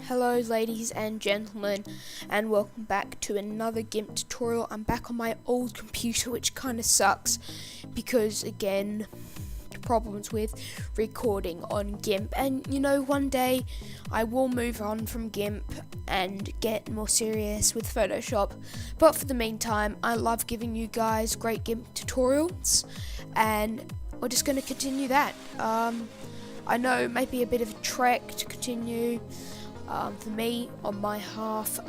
Hello ladies and gentlemen, and welcome back to another Gimp tutorial. I'm back on my old computer, which kind of sucks because again, problems with recording on Gimp, and you know, one day I will move on from Gimp and get more serious with Photoshop, but for the meantime I love giving you guys great Gimp tutorials and we're just going to continue that. I know it might be a bit of a trek to continue for me on my half,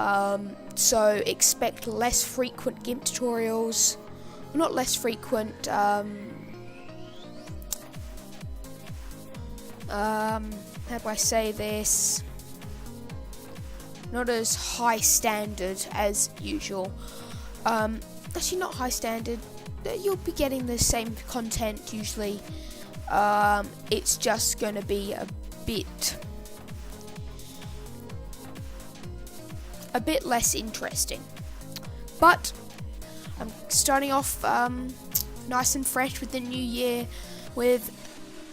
so expect less frequent Gimp tutorials. Well, not less frequent, how do I say this? Not as high standard as usual. Actually, not high standard. You'll be getting the same content usually. It's just going to be a bit less interesting. But I'm starting off nice and fresh with the new year with,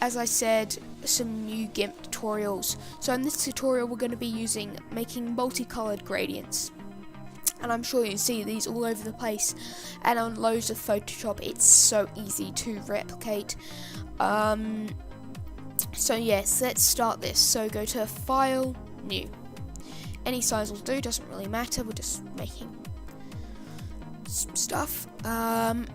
as I said, some new Gimp tutorials. So in this tutorial we're going to be making multicolored gradients, and I'm sure you see these all over the place and on loads of Photoshop. It's so easy to replicate. So yes, let's start this. So go to File, New. Any size will do, doesn't really matter, we're just making some stuff. Sorry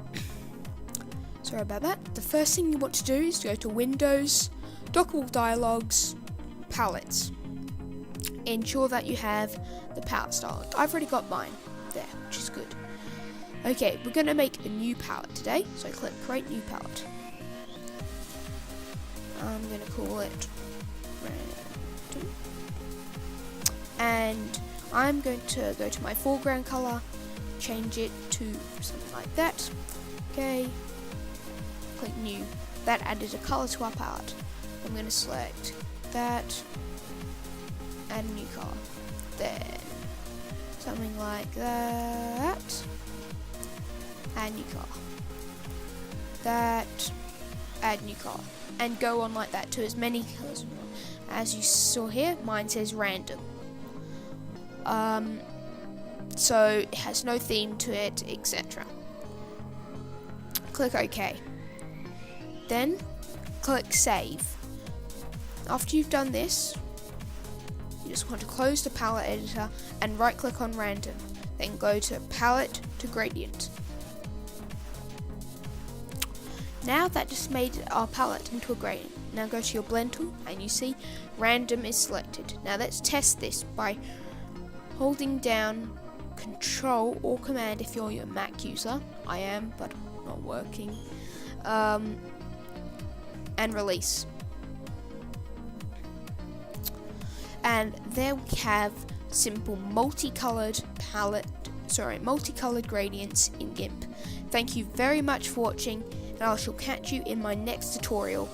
about that. The first thing you want to do is to go to Windows, Dockable Dialogues, Palettes. Ensure that you have the palette style. I've already got mine there, which is good. Okay, we're going to make a new palette today, so click Create New Palette. I'm going to call it Random. And I'm going to go to my foreground color, change it to something like that. Okay, click New. That added a color to our palette. I'm going to select that, add a new color. Then something like that, add new color. That, add new color. And go on like that to as many colors. As you saw here, mine says random. So it has no theme to it, etc. Click OK. Then click Save. After you've done this, you just want to close the palette editor and right click on random. Then go to Palette to Gradient. Now that just made our palette into a gradient. Now go to your blend tool and you see random is selected. Now let's test this by holding down Control or Command if you're a Mac user. I am, but not working. And release. And there we have simple multicolored gradients in Gimp. Thank you very much for watching, and I shall catch you in my next tutorial.